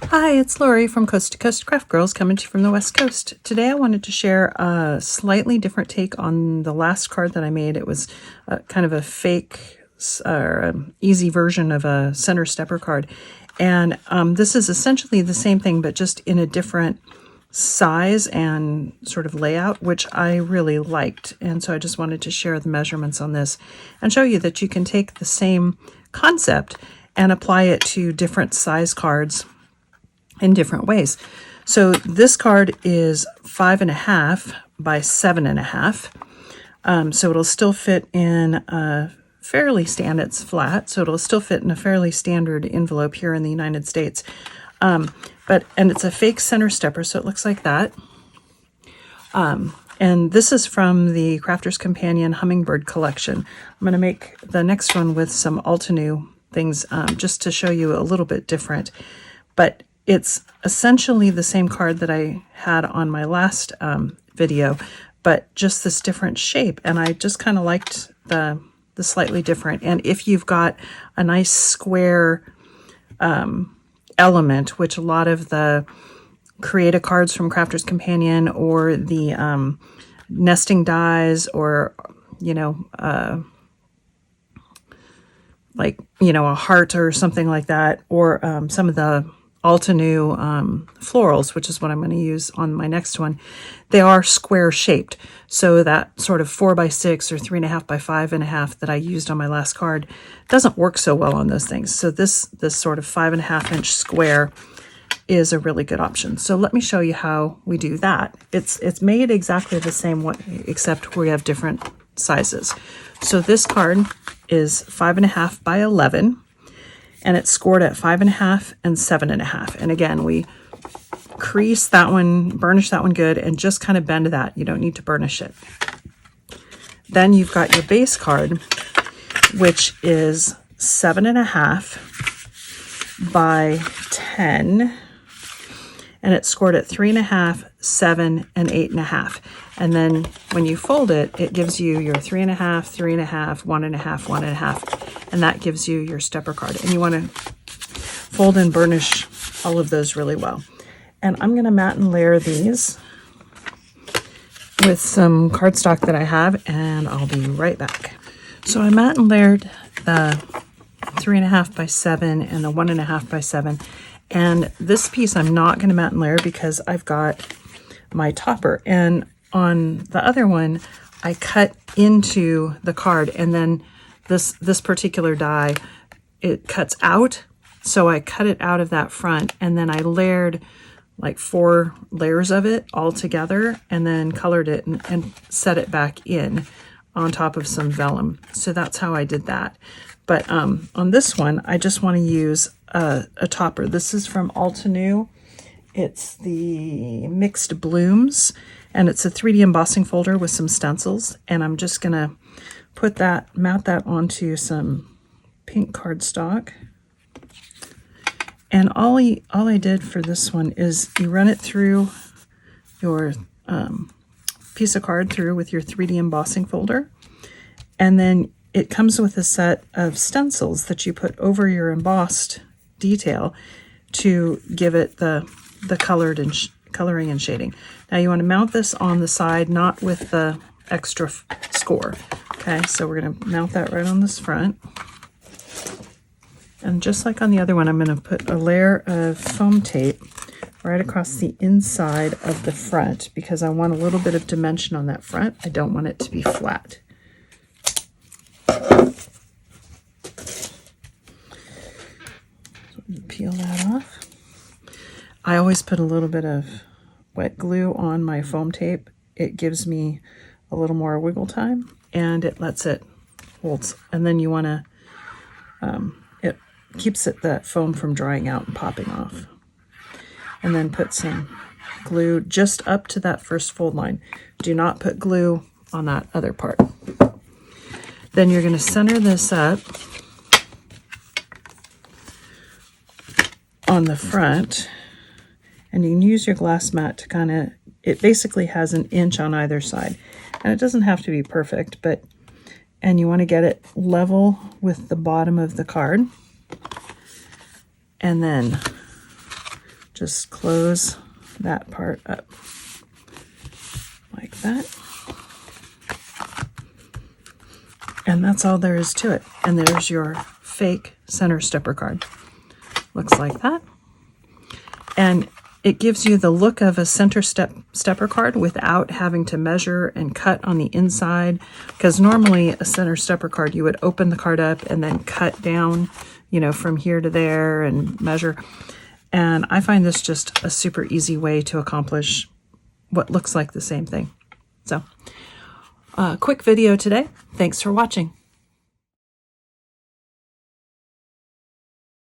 Hi, it's Lori from Coast to Coast Craft Girls coming to you from the West Coast. Today I wanted to share a slightly different take on the last card that I made. It was kind of a fake or easy version of a center stepper card. And this is essentially the same thing, but just in a different size and sort of layout, which I really liked. And so I just wanted to share the measurements on this and show you that you can take the same concept and apply it to different size cards in different ways. So this card is 5.5 by 7.5. So it'll still fit in a fairly standard, it's flat, so it'll still fit in a fairly standard envelope here in the United States. And it's a fake center stepper, so it looks like that. And this is from the Crafter's Companion Hummingbird collection. I'm going to make the next one with some Altenew things just to show you a little bit different. But it's essentially the same card that I had on my last video, but just this different shape. And I just kind of liked the slightly different. And if you've got a nice square element, which a lot of the Create-A cards from Crafter's Companion or the nesting dies or, a heart or something like that, or some of the Altenew florals, which is what I'm going to use on my next one, they are square shaped. So that sort of 4x6 or 3.5 by 5.5 that I used on my last card doesn't work so well on those things. So this sort of 5.5-inch square is a really good option. So let me show you how we do that. It's made exactly the same way, except we have different sizes. So this card is 5.5 by 11. And it's scored at 5.5 and 7.5. And again, we crease that one, burnish that one good, and just kind of bend that. You don't need to burnish it. Then you've got your base card, which is 7.5 by 10. And it's scored at 3.5, 7, and 8.5. And then when you fold it, it gives you your 3.5, 3.5, 1.5, 1.5, and that gives you your stepper card. And you want to fold and burnish all of those really well. And I'm going to mat and layer these with some cardstock that I have, and I'll be right back. So I mat and layered the 3.5 by 7 and the 1.5 by 7. And this piece I'm not going to mat and layer because I've got my topper. And on the other one, I cut into the card, and then this particular die, it cuts out. So I cut it out of that front, and then I layered like 4 layers of it all together, and then colored it and set it back in on top of some vellum. So that's how I did that. But on this one, I just want to use a topper. This is from Altenew. It's the Mixed Blooms, and it's a 3D embossing folder with some stencils. And I'm just going to mount that onto some pink cardstock. And all I did for this one is you run it through your piece of card through with your 3D embossing folder, and then it comes with a set of stencils that you put over your embossed detail to give it the coloring and shading. Now you want to mount this on the side, not with the extra score. Okay, so we're going to mount that right on this front. And just like on the other one, I'm going to put a layer of foam tape right across the inside of the front because I want a little bit of dimension on that front. I don't want it to be flat. Peel that off. I always put a little bit of wet glue on my foam tape. It gives me a little more wiggle time, and it lets it hold. And then you want to, it keeps that foam from drying out and popping off. And then put some glue just up to that first fold line. Do not put glue on that other part. Then you're going to center this up on the front, and you can use your glass mat to kind of, it basically has an inch on either side, and it doesn't have to be perfect, and you want to get it level with the bottom of the card, and then just close that part up like that. And that's all there is to it. And there's your fake center stepper card. Looks like that. And it gives you the look of a center stepper card without having to measure and cut on the inside. Because normally a center stepper card, you would open the card up and then cut down, you know, from here to there and measure. And I find this just a super easy way to accomplish what looks like the same thing. So, quick video today. Thanks for watching.